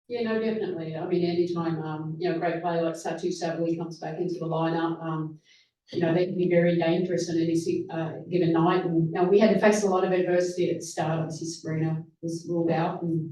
Yeah, no, definitely. I mean, anytime, a great player like Satu Savali comes back into the lineup, they can be very dangerous on any given night. And we had to face a lot of adversity at the start. Obviously, Sabrina was ruled out and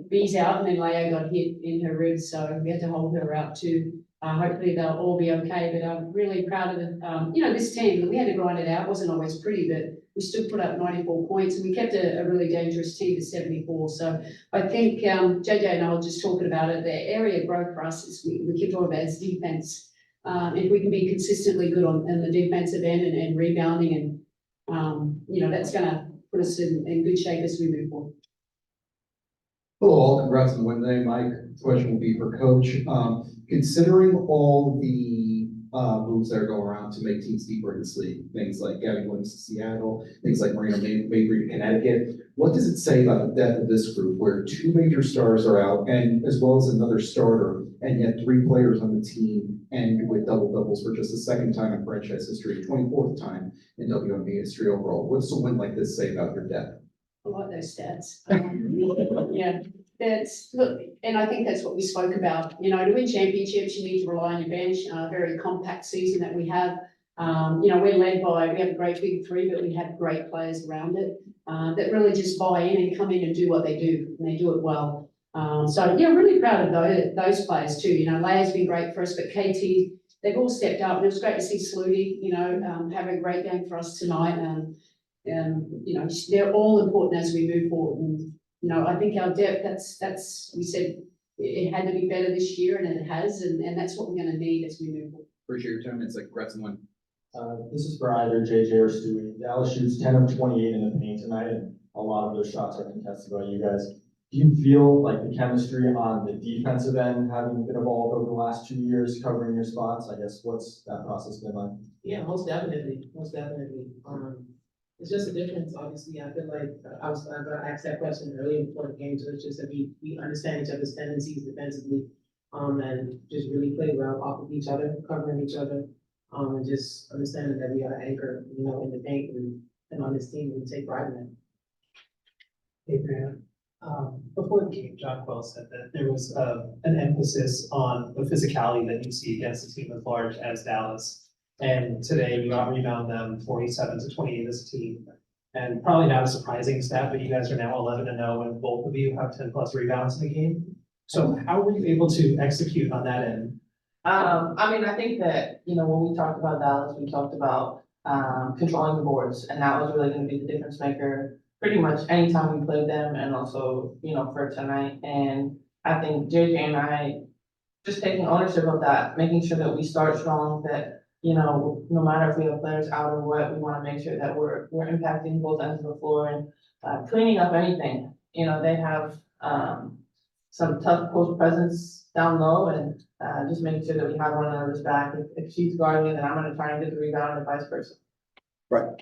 B's out, and then Leia got hit in her ribs, so we had to hold her out too. Hopefully they'll all be okay, but I'm really proud of this team. We had to grind it out. It wasn't always pretty, but we still put up 94 points, and we kept a really dangerous team to 74. So I think JJ and I were just talking about it. The area of growth for us is we keep talking about is defense. If we can be consistently good on the defensive end and rebounding, and that's going to put us in good shape as we move forward. Hello all, congrats on the win today. My question will be for Coach. Considering all the moves that are going around to make teams deeper in this league, things like Gavin Williams to Seattle, things like Breanna Stewart to Connecticut, what does it say about the depth of this group where two major stars are out and as well as another starter, and yet three players on the team end with double-doubles for just the second time in franchise history, 24th time in WNBA history overall? What does a win like this say about your depth? I like those stats. Yeah, and I think that's what we spoke about. To win championships, you need to rely on your bench. A very compact season that we have. We're led by, we have a great big three, but we have great players around it that really just buy in and come in and do what they do, and they do it well. Really proud of those players too. Leia's been great for us, but KT, they've all stepped up, and it was great to see Sluty, have a great game for us tonight. They're all important as we move forward. And, I think our depth, that's, we said it had to be better this year, and it has, and that's what we're going to need as we move forward. Appreciate your time. It's like congrats on one. This is for either JJ or Stewie. Dallas shoots 10 of 28 in the paint tonight, and a lot of those shots are contested by you guys. Do you feel like the chemistry on the defensive end, having been evolved over the last 2 years, covering your spots? I guess what's that process been like? Yeah, most definitely. It's just a difference. Obviously, I feel like I got asked that question earlier before the game, so it's just that we understand each other's tendencies defensively, and just really play well off of each other, covering each other, and just understanding that we are an anchor, in the paint and on this team, and we take pride in it. Hey, Breanna. Before the game, Jonquel said that there was an emphasis on the physicality that you see against a team as large as Dallas. And today you out rebound them 47-28 as a team. And probably not a surprising stat, but you guys are now 11-0 and both of you have 10 plus rebounds in the game. So how were you able to execute on that end? I think that, when we talked about Dallas, we talked about controlling the boards, and that was really going to be the difference maker pretty much anytime we played them, and also, for tonight. And I think JJ and I just taking ownership of that, making sure that we start strong, that no matter if we have players out or what, we want to make sure that we're impacting both ends of the floor and cleaning up anything. They have some tough post presence down low, and just making sure that we have one another's back. If she's guarding it, then I'm going to try and get the rebound, and vice versa. Right.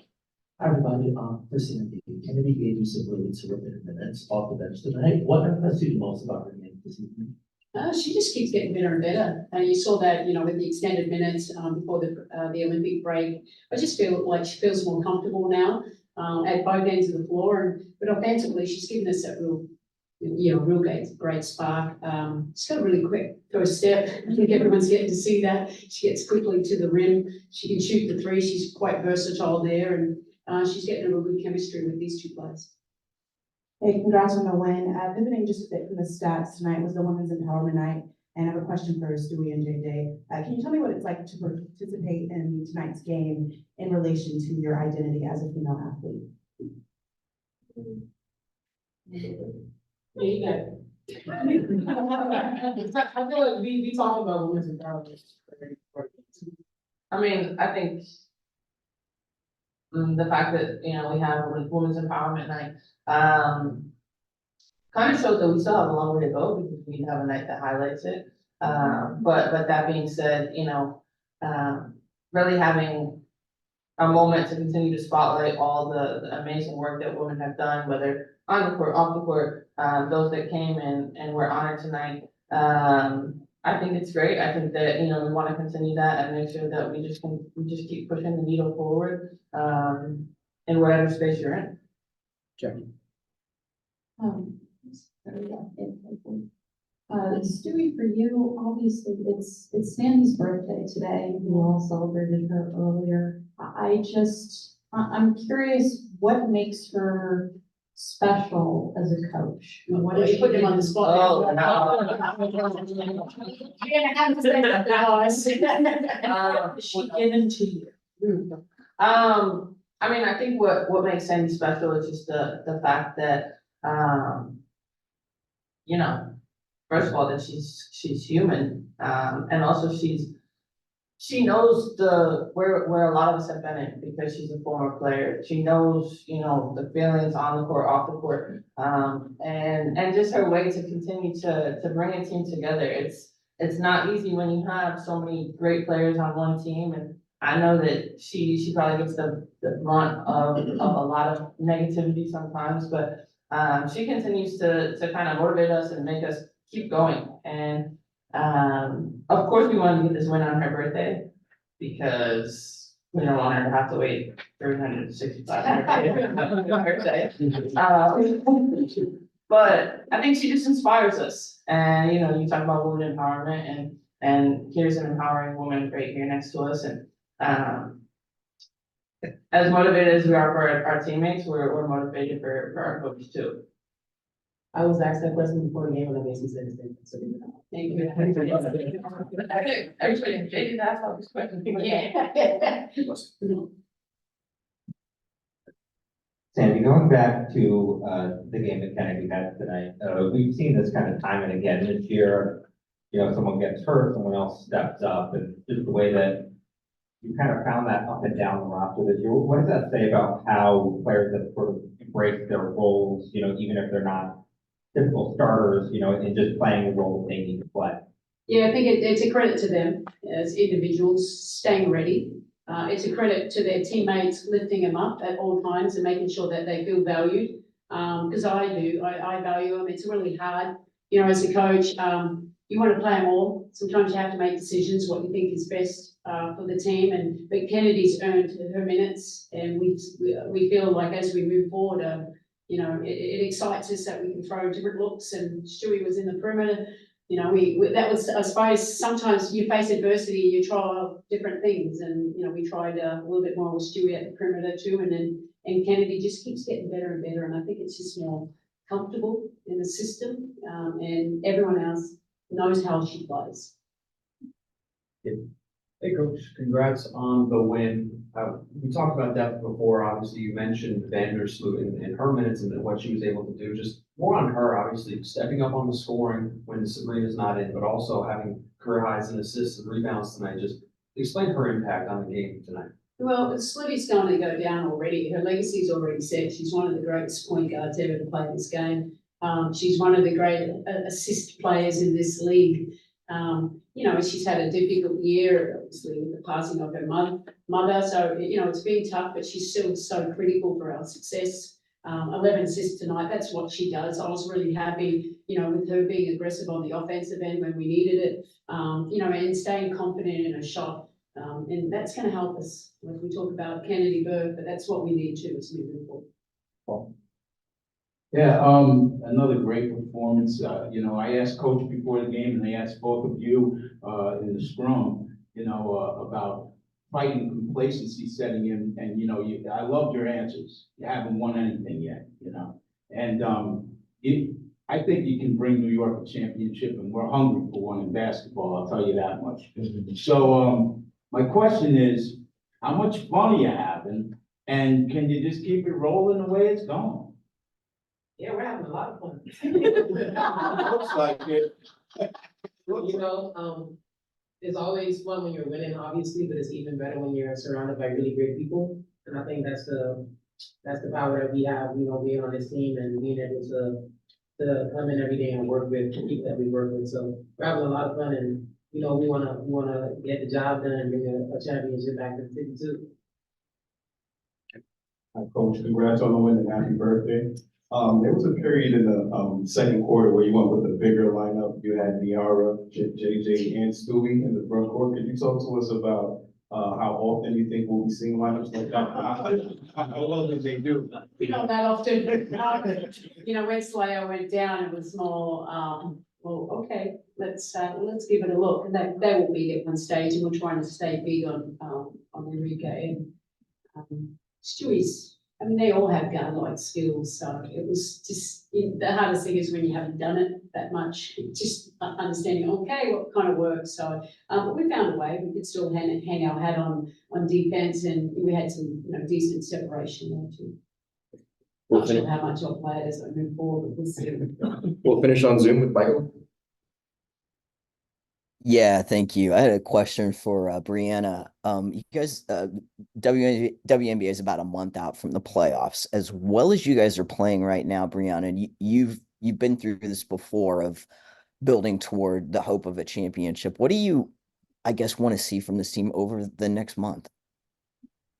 Hi, everybody. First thing, Kennedy gave you some really terrific minutes off the bench tonight. What impressed you the most about her game this evening? She just keeps getting better and better. And you saw that, with the extended minutes before the Olympic break. I just feel like she feels more comfortable now at both ends of the floor. But offensively, she's given us that real great spark. She's got a really quick first step. I think everyone's getting to see that. She gets quickly to the rim. She can shoot the three. She's quite versatile there, and she's getting a real good chemistry with these two players. Hey, congrats on the win. Pivoting just a bit from the stats, tonight was the Women's Empowerment Night, and I have a question for Stewie and JJ. Can you tell me what it's like to participate in tonight's game in relation to your identity as a female athlete? I feel like we talk about women's empowerment. I think the fact that we have Women's Empowerment Night kind of shows that we still have a long way to go, because we need to have a night that highlights it. But that being said, really having a moment to continue to spotlight all the amazing work that women have done, whether on the court, off the court, those that came and were honored tonight. I think it's great. I think that we want to continue that and make sure that we just keep pushing the needle forward in whatever space you're in. Jackie. Stewie, for you, obviously, it's Sandy's birthday today. You all celebrated her earlier. I'm curious, what makes her special as a coach? What Well, is you put him on the spot. Oh, You're gonna have to say that now, I see. She given to you. I mean, I think what makes Sandy special is just the fact that, you know, first of all, that she's human, and also she knows where a lot of us have been in, because she's a former player. She knows, you know, the feelings on the court, off the court, and just her way to continue to bring a team together. It's not easy when you have so many great players on one team, and I know that she probably gets the brunt of a lot of negativity sometimes, but she continues to kind of motivate us and make us keep going. And of course, we wanted to get this win on her birthday, because we don't want her to have to wait 365 days on her birthday. But I think she just inspires us. And, you know, you talk about women empowerment, and here's an empowering woman right here next to us. And as motivated as we are for our teammates, we're motivated for our coaches too. I was asked that question before the game, and I basically said the same thing, so. Thank you. Everybody, JD, that's how this question. Yeah. Sandy, going back to the game that Kennedy had tonight, we've seen this kind of time and again this year. You know, someone gets hurt, someone else steps up, and just the way that you kind of found that up and down the roster this year. What does that say about how players have sort of embraced their roles, you know, even if they're not typical starters, you know, and just playing the role they need to play? Yeah, I think it's a credit to them as individuals staying ready. It's a credit to their teammates lifting them up at all times and making sure that they feel valued. Because I value them. It's really hard, you know, as a coach. You want to play them all. Sometimes you have to make decisions what you think is best for the team. But Kennedy's earned her minutes, and we feel like as we move forward, you know, it excites us that we can throw different looks. And Stewie was in the perimeter. You know, that was, I suppose, sometimes you face adversity, you try different things, and you know, we tried a little bit more with Stewie at the perimeter too, and Kennedy just keeps getting better and better, and I think it's just more comfortable in the system, and everyone else knows how she plays. Hey, Coach, congrats on the win. We talked about depth before. Obviously, you mentioned Vandersloot and her minutes and what she was able to do. Just more on her, obviously, stepping up on the scoring when Sabrina's not in, but also having career highs and assists and rebounds tonight. Just explain her impact on the game tonight. Well, Slivvy's going to go down already. Her legacy is already set. She's one of the greatest point guards ever to play this game. She's one of the great assist players in this league. You know, she's had a difficult year, obviously, with the passing of her mother. So, you know, it's been tough, but she's still so critical for our success. 11 assists tonight, that's what she does. I was really happy, you know, with her being aggressive on the offensive end when we needed it, you know, and staying confident in her shot. And that's going to help us when we talk about Kennedy Burke, but that's what we need to as we move forward. Yeah, another great performance. You know, I asked Coach before the game, and I asked both of you in the scrum, you know, about fighting complacency setting in, and you know, I loved your answers. You haven't won anything yet, you know, and I think you can bring New York a championship, and we're hungry for one in basketball. I'll tell you that much. So, my question is, how much fun are you having, and can you just keep it rolling the way it's going? Yeah, we're having a lot of fun. Looks like it. You know, it's always fun when you're winning, obviously, but it's even better when you're surrounded by really great people. And I think that's the power that we have, you know, being on this team and being able to come in every day and work with the people that we work with. So we're having a lot of fun, and you know, we wanna get the job done and bring a championship back to the city too. Hi, Coach, congrats on the win and happy birthday. There was a period in the second quarter where you went with a bigger lineup. You had Niara, JJ, and Stewie in the front court. Could you talk to us about how often you think we'll be seeing lineups like that? How well did they do? We don't that often. You know, when Slayer went down, it was more, well, okay, let's give it a look. And they will be at one stage, and we're trying to stay big on Enrique and, Stewie's. I mean, they all have gun-like skills, so it was just, the hardest thing is when you haven't done it that much, just understanding, okay, what kind of works. So, but we found a way. We could still hang our hat on defense, and we had some, decent separation there too. Not sure how much I'll play it as I move forward, but we'll see. We'll finish on Zoom with Michael. Yeah, thank you. I had a question for Breanna. You guys, WNBA is about a month out from the playoffs. As well as you guys are playing right now, Breanna, you've been through this before of building toward the hope of a championship. What do you, I guess, want to see from this team over the next month?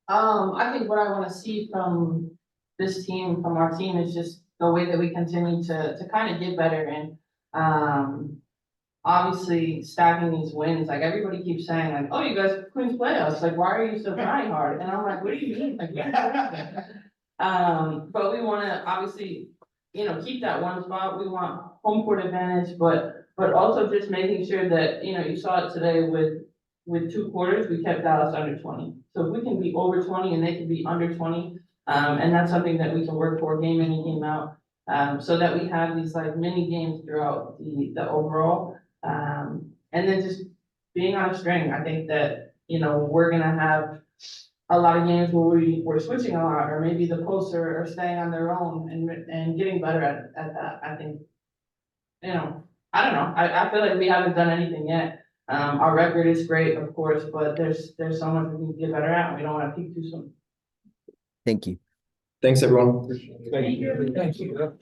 I think what I want to see from this team, from our team, is just the way that we continue to kind of get better and obviously stacking these wins. Like everybody keeps saying, like, oh, you guys are Queens playoffs. Like, why are you so trying hard? And I'm like, what do you mean? Like, but we want to obviously, keep that one spot. We want home court advantage, but also just making sure that, you saw it today with 2 quarters, we kept Dallas under 20. So if we can be over 20 and they can be under 20, and that's something that we can work for game in and game out, so that we have these like mini games throughout the overall. And then just being on a string. I think that, we're gonna have a lot of games where we're switching a lot, or maybe the posts are staying on their own and getting better at that. I think, I don't know. I feel like we haven't done anything yet. Our record is great, of course, but there's so much we can get better at, and we don't want to peak too soon. Thank you. Thanks, everyone. Thank you. Thank you.